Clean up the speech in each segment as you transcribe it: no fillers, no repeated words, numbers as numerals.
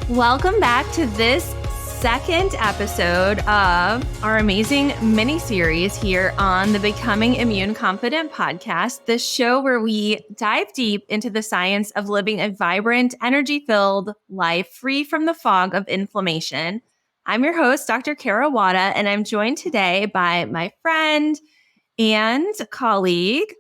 Welcome back to this second episode of our amazing mini-series here on the Becoming Immune Confident podcast, the show where we dive deep into the science of living a vibrant, energy-filled life free from the fog of inflammation. I'm your host, Dr. Kara Wada, and I'm joined today by my friend and colleague,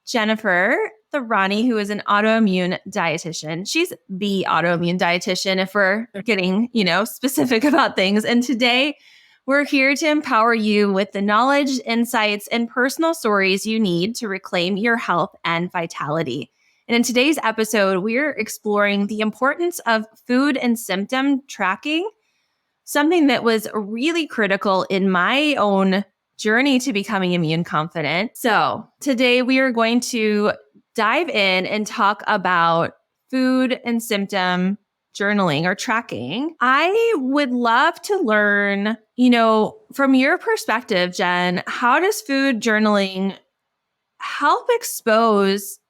Jenifer Tharani, who is an autoimmune dietitian. She's the autoimmune dietitian if we're getting, specific about things. And today we're here to empower you with the knowledge, insights, and personal stories you need to reclaim your health and vitality. And in today's episode, we're exploring the importance of food and symptom tracking, something that was really critical in my own journey to becoming immune confident. So today we are going to dive in and talk about food and symptom journaling or tracking. I would love to learn, from your perspective, Jen, how does food journaling help expose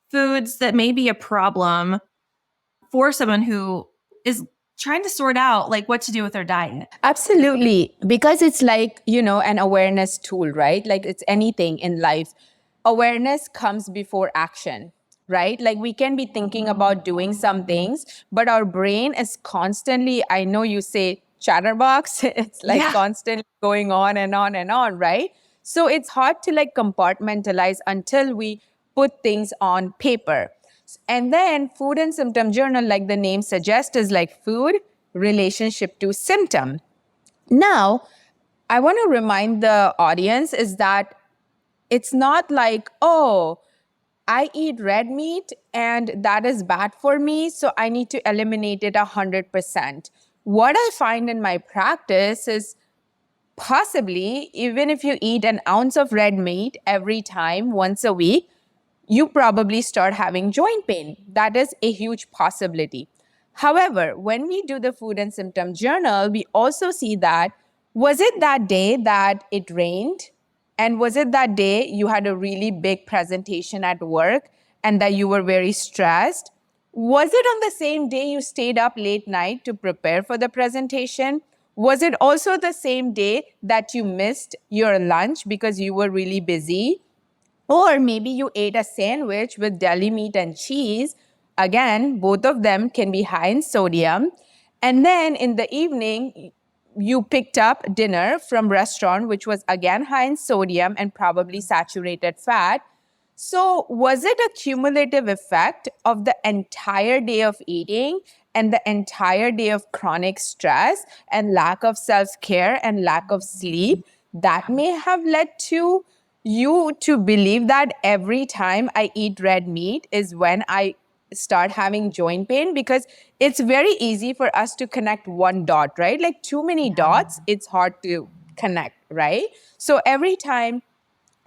foods that may be a problem for someone who is trying to sort out what to do with their diet? Absolutely. Because it's an awareness tool, right? Like it's anything in life. Awareness comes before action, right? Like we can be thinking about doing some things, but our brain is constantly, I know you say chatterbox, it's constantly going on and on and on, right? So it's hard to compartmentalize until we put things on paper. And then food and symptom journal, like the name suggests, is like food relationship to symptom. Now, I want to remind the audience is that it's not like, oh, I eat red meat and that is bad for me, so I need to eliminate it 100%. What I find in my practice is possibly, even if you eat an ounce of red meat every time, once a week, you probably start having joint pain. That is a huge possibility. However, when we do the food and symptom journal, we also see that, was it that day that it rained? And was it that day you had a really big presentation at work and that you were very stressed? Was it on the same day you stayed up late night to prepare for the presentation? Was it also the same day that you missed your lunch because you were really busy? Or maybe you ate a sandwich with deli meat and cheese. Again, both of them can be high in sodium. And then in the evening, you picked up dinner from restaurant, which was again high in sodium and probably saturated fat. So was it a cumulative effect of the entire day of eating and the entire day of chronic stress and lack of self-care and lack of sleep that may have led to you to believe that every time I eat red meat is when I start having joint pain? Because it's very easy for us to connect one dot, right? Like too many dots, it's hard to connect, right? So every time,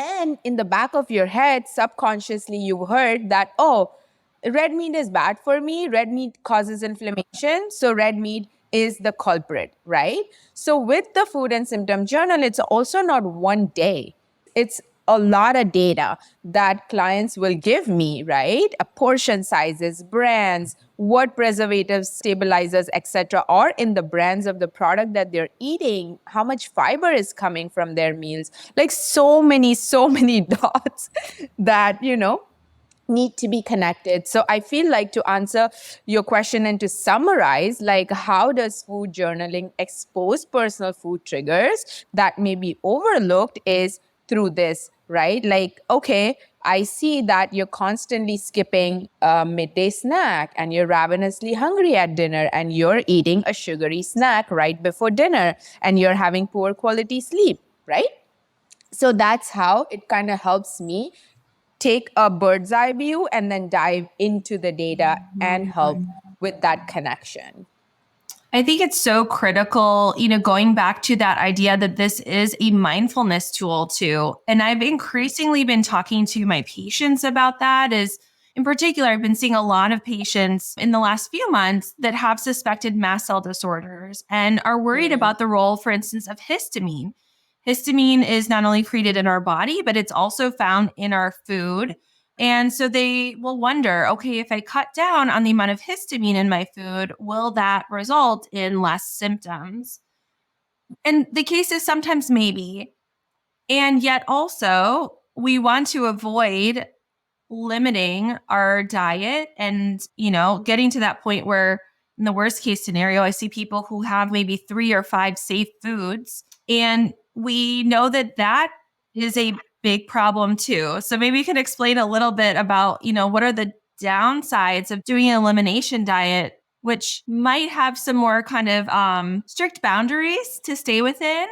and in the back of your head, subconsciously, you heard that, oh, red meat is bad for me. Red meat causes inflammation. So red meat is the culprit, right? So with the food and symptom journal, it's also not one day. It's a lot of data that clients will give me, right? Portion sizes, brands, what preservatives, stabilizers, etc. are in the brands of the product that they're eating, how much fiber is coming from their meals. Like so many dots that, need to be connected. So I feel like to answer your question and to summarize, how does food journaling expose personal food triggers that may be overlooked is through this, right? Okay, I see that you're constantly skipping a midday snack and you're ravenously hungry at dinner and you're eating a sugary snack right before dinner and you're having poor quality sleep, right? So that's how it kind of helps me take a bird's eye view and then dive into the data and help with that connection. I think it's so critical, going back to that idea that this is a mindfulness tool too. And I've increasingly been talking to my patients about that. Is in particular, I've been seeing a lot of patients in the last few months that have suspected mast cell disorders and are worried about the role, for instance, of histamine. Histamine is not only created in our body, but it's also found in our food. And so they will wonder, okay, if I cut down on the amount of histamine in my food, will that result in less symptoms? And the case is sometimes maybe. And yet also, we want to avoid limiting our diet and, getting to that point where in the worst case scenario, I see people who have maybe 3 or 5 safe foods. And we know that that is a big problem too. So maybe you can explain a little bit about, what are the downsides of doing an elimination diet, which might have some more kind of strict boundaries to stay within.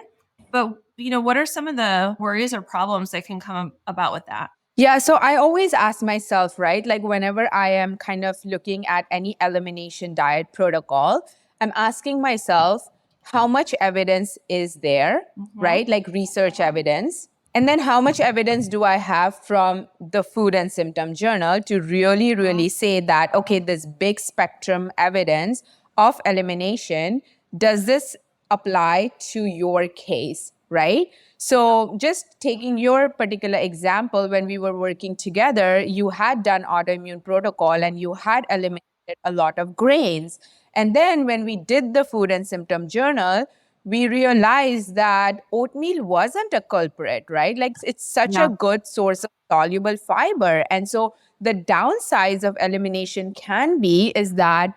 But, what are some of the worries or problems that can come about with that? Yeah, so I always ask myself, right? Like whenever I am kind of looking at any elimination diet protocol, I'm asking myself, how much evidence is there, right? Like research evidence. And then how much evidence do I have from the Food and Symptom Journal to really, really say that, okay, this big spectrum evidence of elimination, does this apply to your case, right? So, just taking your particular example, when we were working together, you had done autoimmune protocol and you had eliminated a lot of grains. And then when we did the Food and Symptom Journal, we realized that oatmeal wasn't a culprit, right? Like it's such a good source of soluble fiber. And so the downsides of elimination can be is that,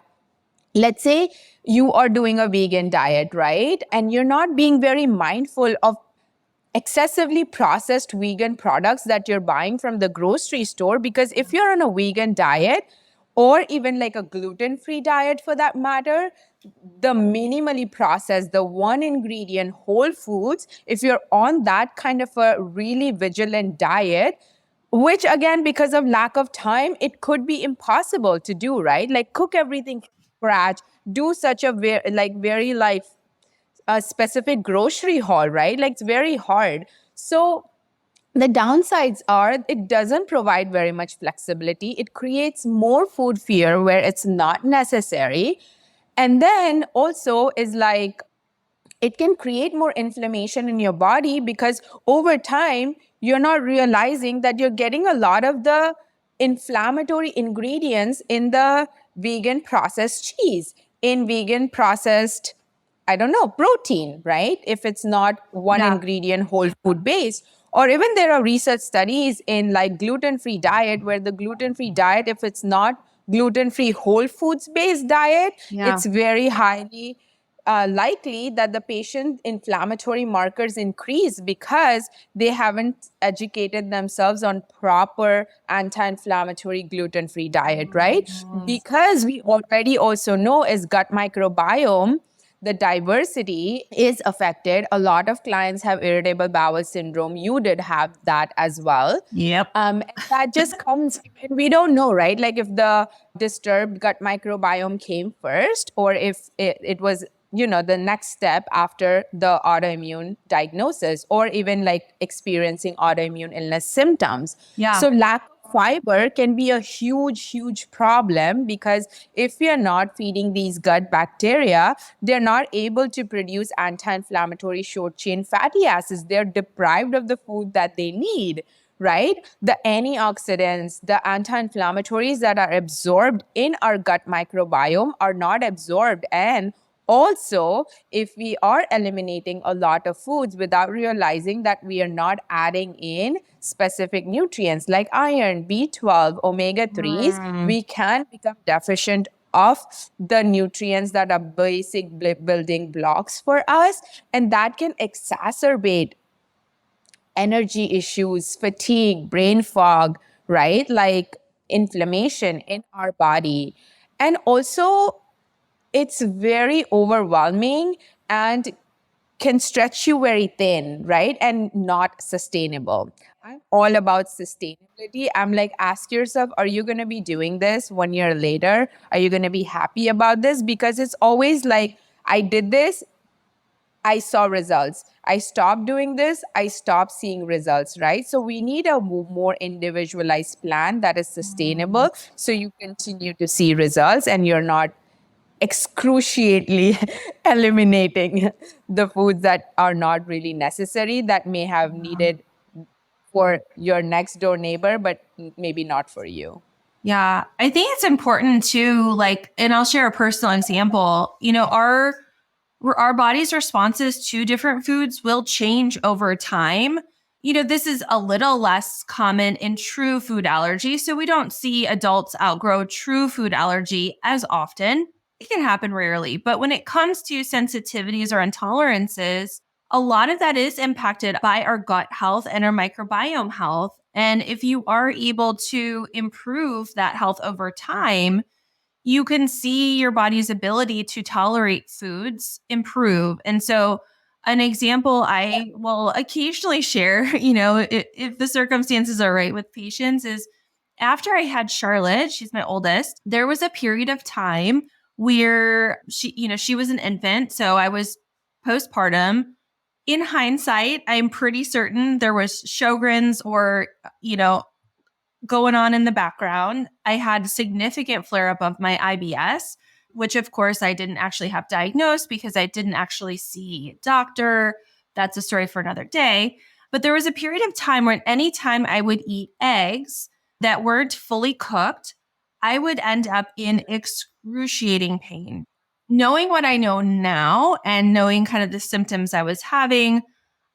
let's say you are doing a vegan diet, right? And you're not being very mindful of excessively processed vegan products that you're buying from the grocery store. Because if you're on a vegan diet, or even like a gluten-free diet for that matter, the minimally processed, the one ingredient whole foods, if you're on that kind of a really vigilant diet, which again, because of lack of time, it could be impossible to do, right? Like cook everything from scratch, do such a very a specific grocery haul, right? Like it's very hard. So the downsides are it doesn't provide very much flexibility. It creates more food fear where it's not necessary. And then also is like it can create more inflammation in your body because over time, you're not realizing that you're getting a lot of the inflammatory ingredients in the vegan processed cheese, in vegan processed, I don't know, protein, right? If it's not one ingredient, whole food based. Or even there are research studies in like gluten-free diet where the gluten-free diet, if it's not gluten-free whole foods based diet, it's very highly likely that the patient inflammatory markers increase because they haven't educated themselves on proper anti-inflammatory gluten-free diet, right? Because we already also know is gut microbiome, the diversity is affected. A lot of clients have irritable bowel syndrome. You did have that as well. Yep. And that just comes, we don't know, right? Like if the disturbed gut microbiome came first or if it was, the next step after the autoimmune diagnosis or even like experiencing autoimmune illness symptoms. Yeah. So lack of fiber can be a huge problem because if we are not feeding these gut bacteria, they're not able to produce anti-inflammatory short chain fatty acids. They're deprived of the food that they need, right? The antioxidants, the anti-inflammatories that are absorbed in our gut microbiome are not absorbed. And also, if we are eliminating a lot of foods without realizing that we are not adding in specific nutrients like iron, B12, omega-3s, we can become deficient of the nutrients that are basic building blocks for us. And that can exacerbate energy issues, fatigue, brain fog, right? Like inflammation in our body. And also, it's very overwhelming and can stretch you very thin, right? And not sustainable. I'm all about sustainability. I'm like, ask yourself, are you going to be doing this 1 year later? Are you going to be happy about this? Because it's always like, I did this, I saw results. I stopped doing this, I stopped seeing results, right? So we need a more individualized plan that is sustainable so you continue to see results and you're not excruciatingly eliminating the foods that are not really necessary that may have needed for your next door neighbor, but maybe not for you. Yeah, I think it's important to like, and I'll share a personal example. Our body's responses to different foods will change over time. This is a little less common in true food allergy. So we don't see adults outgrow true food allergy as often. It can happen rarely. But when it comes to sensitivities or intolerances, a lot of that is impacted by our gut health and our microbiome health. And if you are able to improve that health over time, you can see your body's ability to tolerate foods improve. And so, an example I will occasionally share, if the circumstances are right with patients, is after I had Charlotte, she's my oldest, there was a period of time where she was an infant. So I was postpartum. In hindsight, I'm pretty certain there was Sjogren's or, going on in the background. I had significant flare up of my IBS, which of course I didn't actually have diagnosed because I didn't actually see a doctor. That's a story for another day. But there was a period of time when anytime I would eat eggs that weren't fully cooked, I would end up in excruciating pain. Knowing what I know now and knowing kind of the symptoms I was having,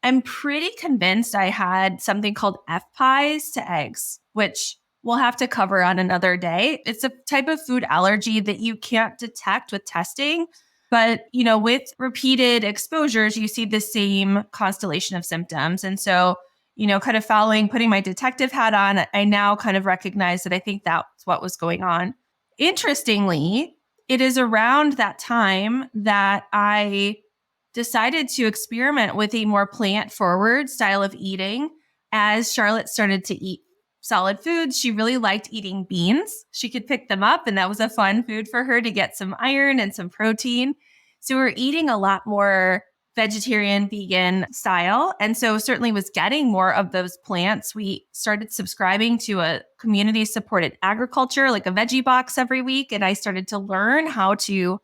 I'm pretty convinced I had something called FPIES to eggs, which we'll have to cover on another day. It's a type of food allergy that you can't detect with testing. But, with repeated exposures, you see the same constellation of symptoms. And so, kind of putting my detective hat on, I now kind of recognize that I think that's what was going on. Interestingly, it is around that time that I decided to experiment with a more plant-forward style of eating. As Charlotte started to eat solid foods, she really liked eating beans. She could pick them up, and that was a fun food for her to get some iron and some protein. So we're eating a lot more vegetarian, vegan style. And so certainly was getting more of those plants. We started subscribing to a community supported agriculture, like a veggie box every week. And I started to learn how to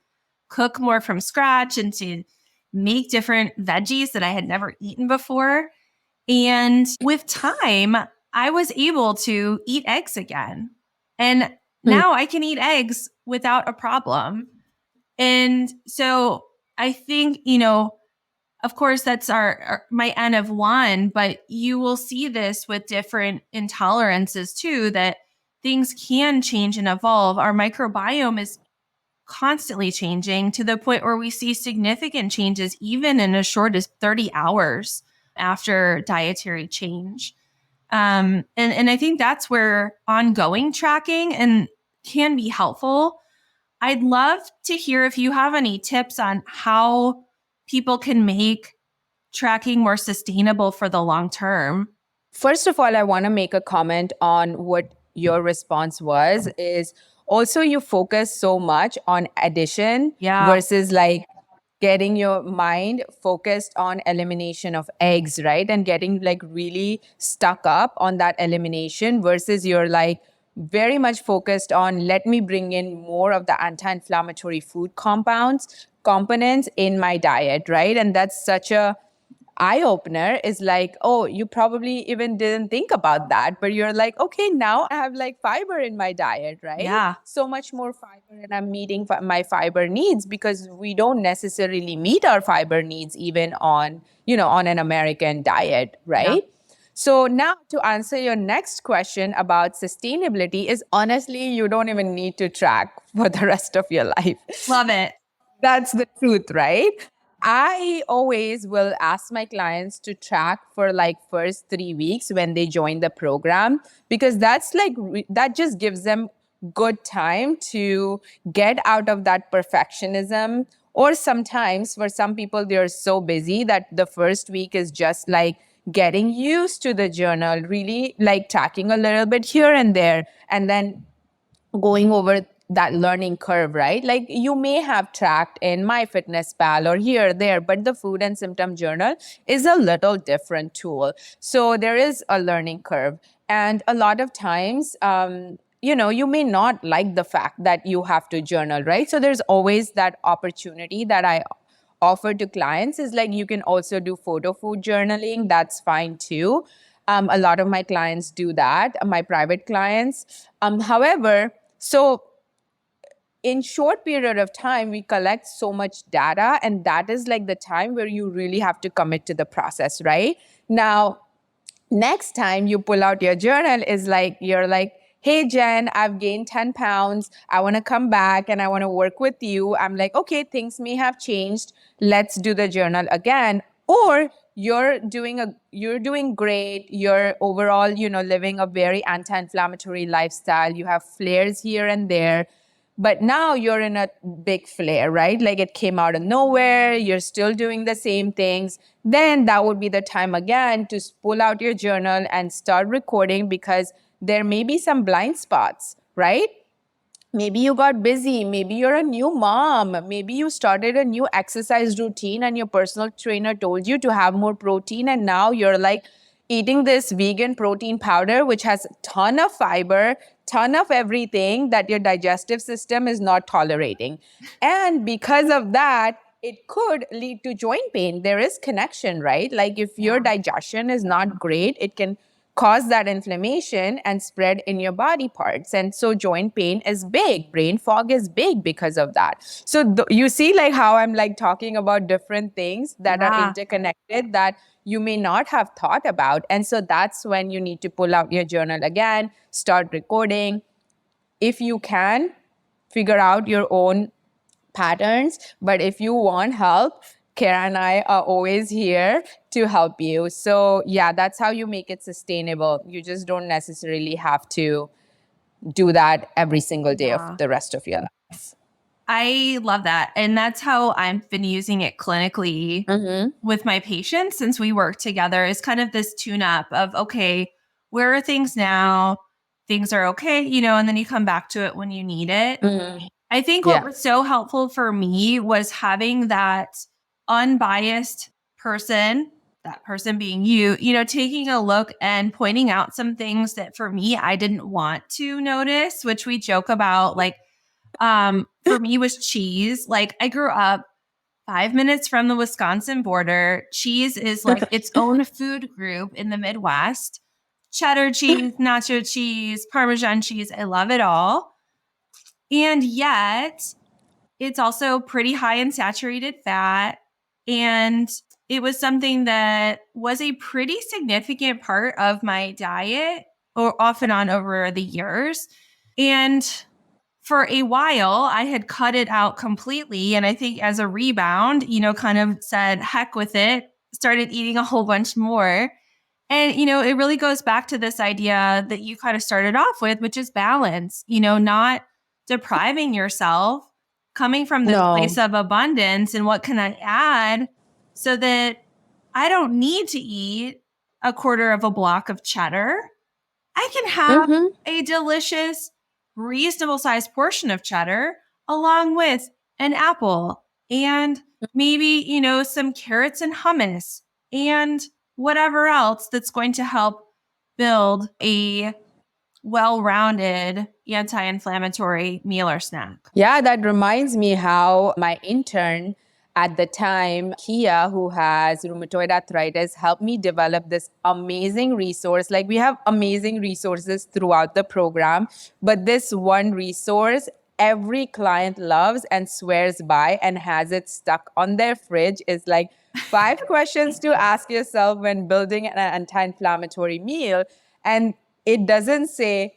cook more from scratch and to make different veggies that I had never eaten before. And with time, I was able to eat eggs again. And now I can eat eggs without a problem. And so I think, of course, that's my N of one, but you will see this with different intolerances too, that things can change and evolve. Our microbiome is constantly changing to the point where we see significant changes even in as short as 30 hours after dietary change. And I think that's where ongoing tracking can be helpful. I'd love to hear if you have any tips on how people can make tracking more sustainable for the long term. First of all, I want to make a comment on what your response was is also you focus so much on addition versus like getting your mind focused on elimination of eggs, right? And getting like really stuck up on that elimination versus you're like very much focused on let me bring in more of the anti-inflammatory food components in my diet, right? And that's such a eye opener is like, oh, you probably even didn't think about that, but you're like, okay, now I have like fiber in my diet, right? Yeah. So much more fiber, and I'm meeting my fiber needs because we don't necessarily meet our fiber needs even on, on an American diet, right? Yeah. So now to answer your next question about sustainability is honestly, you don't even need to track for the rest of your life. Love it. That's the truth, right? I always will ask my clients to track for like first 3 weeks when they join the program, because that's like, that just gives them good time to get out of that perfectionism. Or sometimes for some people, they're so busy that the first week is just like getting used to the journal, really like tracking a little bit here and there, and then going over that learning curve, right? Like you may have tracked in MyFitnessPal or here, there, but the Food and Symptom Journal is a little different tool. So there is a learning curve. And a lot of times, you may not like the fact that you have to journal, right? So there's always that opportunity that I offer to clients is like, you can also do photo food journaling. That's fine too. A lot of my clients do that, my private clients. However, so in short period of time, we collect so much data, and that is like the time where you really have to commit to the process, right? Now, next time you pull out your journal is like, you're like, hey, Jen, I've gained 10 pounds. I want to come back and I want to work with you. I'm like, okay, things may have changed. Let's do the journal again. Or you're doing great. You're overall, living a very anti-inflammatory lifestyle. You have flares here and there. But now you're in a big flare, right? Like it came out of nowhere. You're still doing the same things. Then that would be the time again to pull out your journal and start recording, because there may be some blind spots, right? Maybe you got busy. Maybe you're a new mom. Maybe you started a new exercise routine and your personal trainer told you to have more protein. And now you're like eating this vegan protein powder, which has a ton of fiber, ton of everything that your digestive system is not tolerating. And because of that, it could lead to joint pain. There is connection, right? Like if your digestion is not great, it can cause that inflammation and spread in your body parts. And so joint pain is big. Brain fog is big because of that. So you see like how I'm like talking about different things that are interconnected that you may not have thought about. And so that's when you need to pull out your journal again, start recording. If you can, figure out your own patterns. But if you want help, Kara and I are always here to help you. So yeah, that's how you make it sustainable. You just don't necessarily have to do that every single day of the rest of your life. I love that. And that's how I've been using it clinically with my patients since we work together, is kind of this tune up of, okay, where are things now? Things are okay, and then you come back to it when you need it. I think what was so helpful for me was having that unbiased person, that person being you, taking a look and pointing out some things that for me, I didn't want to notice, which we joke about. Like, for me was cheese. Like I grew up 5 minutes from the Wisconsin border. Cheese is like its own food group in the Midwest. Cheddar cheese, nacho cheese, Parmesan cheese. I love it all. And yet it's also pretty high in saturated fat. And it was something that was a pretty significant part of my diet, or off and on over the years. And for a while, I had cut it out completely. And I think as a rebound, kind of said, heck with it, started eating a whole bunch more. And, it really goes back to this idea that you kind of started off with, which is balance, not depriving yourself, coming from this place of abundance. And what can I add so that I don't need to eat a quarter of a block of cheddar? I can have a delicious, reasonable sized portion of cheddar along with an apple and maybe, some carrots and hummus and whatever else that's going to help build a well-rounded anti-inflammatory meal or snack. Yeah, that reminds me how my intern at the time, Kia, who has rheumatoid arthritis, helped me develop this amazing resource. Like we have amazing resources throughout the program, but this one resource every client loves and swears by and has it stuck on their fridge is like 5 questions to ask yourself when building an anti-inflammatory meal. And it doesn't say,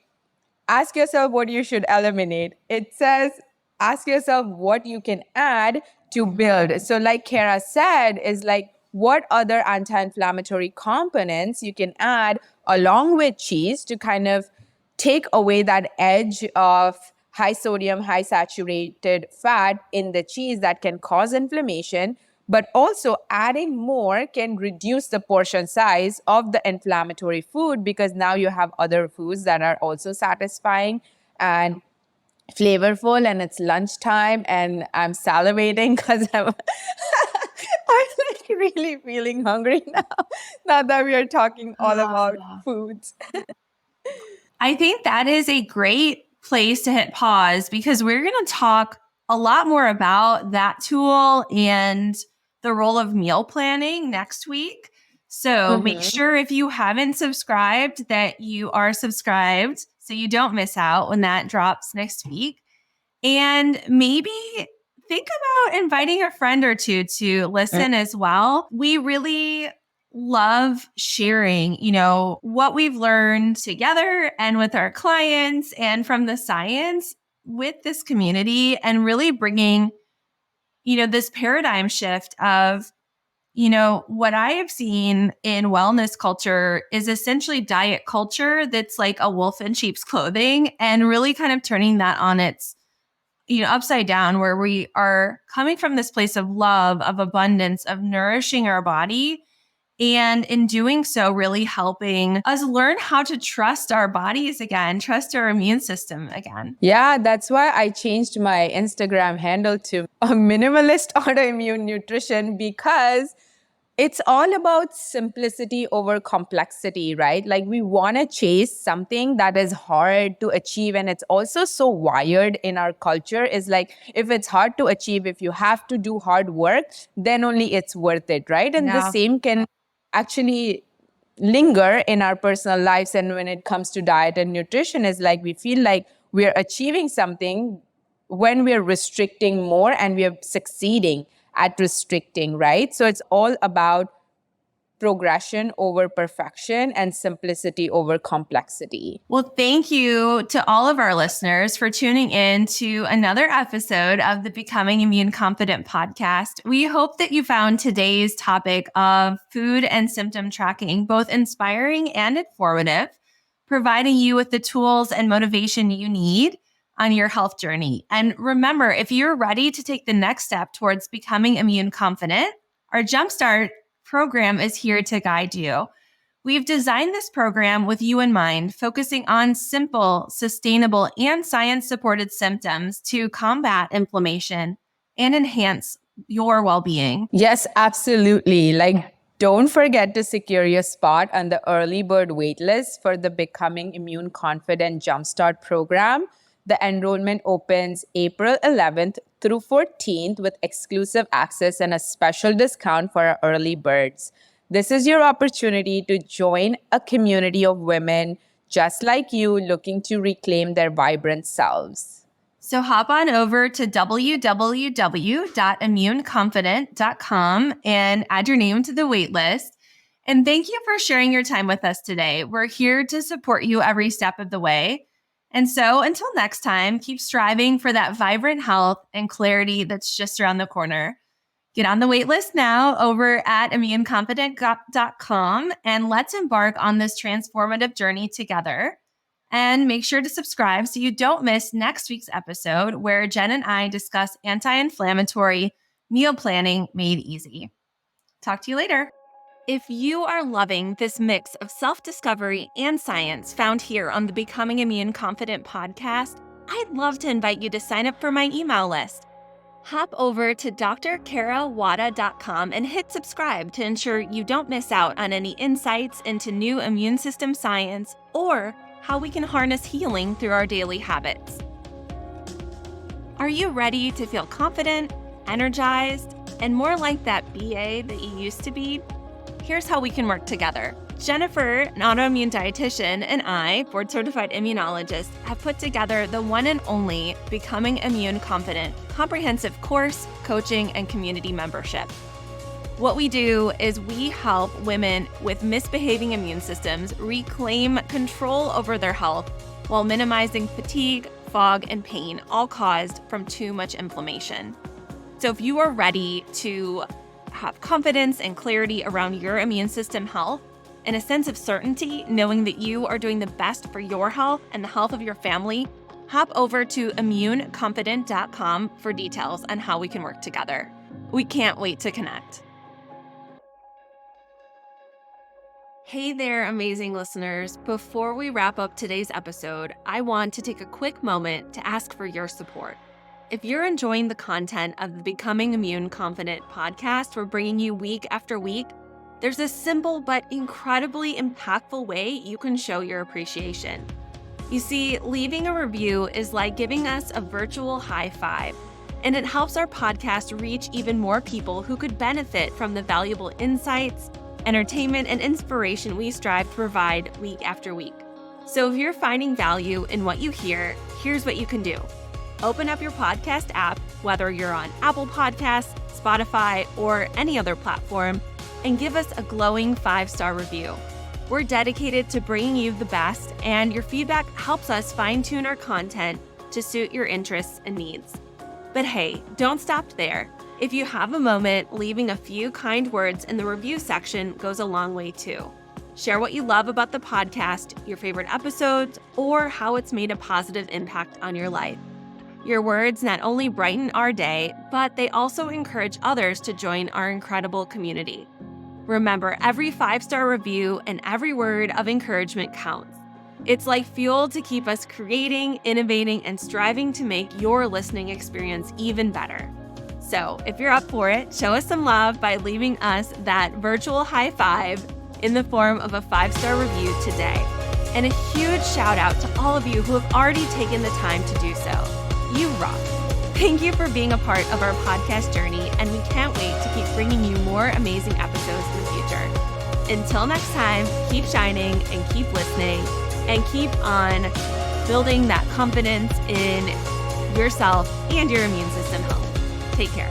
ask yourself what you should eliminate. It says, ask yourself what you can add to build. So like Kara said, is like what other anti-inflammatory components you can add along with cheese to kind of take away that edge of high sodium, high saturated fat in the cheese that can cause inflammation. But also adding more can reduce the portion size of the inflammatory food, because now you have other foods that are also satisfying and flavorful, and it's lunchtime and I'm salivating because I'm like really feeling hungry now that we are talking all about foods. I think that is a great place to hit pause, because we're going to talk a lot more about that tool and the role of meal planning next week. So make sure if you haven't subscribed that you are subscribed so you don't miss out when that drops next week. And maybe think about inviting a friend or two to listen as well. We really love sharing, what we've learned together and with our clients and from the science with this community, and really bringing, this paradigm shift of, what I have seen in wellness culture is essentially diet culture that's like a wolf in sheep's clothing, and really kind of turning that on its upside down, where we are coming from this place of love, of abundance, of nourishing our body. And in doing so, really helping us learn how to trust our bodies again, trust our immune system again. Yeah, that's why I changed my Instagram handle to a minimalist autoimmune nutrition, because it's all about simplicity over complexity, right? Like, we want to chase something that is hard to achieve. And it's also so wired in our culture, is like, if it's hard to achieve, if you have to do hard work, then only it's worth it, right? And the same can actually linger in our personal lives. And when it comes to diet and nutrition, is like, we feel like we're achieving something when we're restricting more, and we're succeeding at restricting, right? So it's all about progression over perfection and simplicity over complexity. Well, thank you to all of our listeners for tuning in to another episode of the Becoming Immune Confident podcast. We hope that you found today's topic of food and symptom tracking both inspiring and informative, providing you with the tools and motivation you need on your health journey. And remember, if you're ready to take the next step towards becoming immune confident, our Jumpstart program is here to guide you. We've designed this program with you in mind, focusing on simple, sustainable, and science-supported symptoms to combat inflammation and enhance your well-being. Yes, absolutely. Like, don't forget to secure your spot on the early bird waitlist for the Becoming Immune Confident Jumpstart program. The enrollment opens April 11th through 14th with exclusive access and a special discount for our early birds. This is your opportunity to join a community of women just like you, looking to reclaim their vibrant selves. So hop on over to www.immuneconfident.com and add your name to the waitlist. And thank you for sharing your time with us today. We're here to support you every step of the way. And so until next time, keep striving for that vibrant health and clarity that's just around the corner. Get on the wait list now over at immuneconfident.com, and let's embark on this transformative journey together. And make sure to subscribe so you don't miss next week's episode, where Jen and I discuss anti-inflammatory meal planning made easy. Talk to you later. If you are loving this mix of self-discovery and science found here on the Becoming Immune Confident podcast, I'd love to invite you to sign up for my email list. Hop over to drkarawada.com and hit subscribe to ensure you don't miss out on any insights into new immune system science or how we can harness healing through our daily habits. Are you ready to feel confident, energized, and more like that BA that you used to be? Here's how we can work together. Jennifer, an autoimmune dietitian, and I, board-certified immunologist, have put together the one and only Becoming Immune Confident comprehensive course, coaching, and community membership. What we do is we help women with misbehaving immune systems reclaim control over their health while minimizing fatigue, fog, and pain, all caused from too much inflammation. So if you are ready to have confidence and clarity around your immune system health, and a sense of certainty knowing that you are doing the best for your health and the health of your family, hop over to immuneconfident.com for details on how we can work together. We can't wait to connect. Hey there, amazing listeners. Before we wrap up today's episode, I want to take a quick moment to ask for your support. If you're enjoying the content of the Becoming Immune Confident podcast we're bringing you week after week, there's a simple but incredibly impactful way you can show your appreciation. You see, leaving a review is like giving us a virtual high five, and it helps our podcast reach even more people who could benefit from the valuable insights, entertainment, and inspiration we strive to provide week after week. So if you're finding value in what you hear, here's what you can do. Open up your podcast app, whether you're on Apple Podcasts, Spotify, or any other platform, and give us a glowing 5-star review. We're dedicated to bringing you the best, and your feedback helps us fine-tune our content to suit your interests and needs. But hey, don't stop there. If you have a moment, leaving a few kind words in the review section goes a long way too. Share what you love about the podcast, your favorite episodes, or how it's made a positive impact on your life. Your words not only brighten our day, but they also encourage others to join our incredible community. Remember, every 5-star review and every word of encouragement counts. It's like fuel to keep us creating, innovating, and striving to make your listening experience even better. So, if you're up for it, show us some love by leaving us that virtual high five in the form of a 5-star review today. And a huge shout out to all of you who have already taken the time to do so. You rock. Thank you for being a part of our podcast journey, and we can't wait to keep bringing you more amazing episodes in the future. Until next time, keep shining and keep listening and keep on building that confidence in yourself and your immune system health. Take care.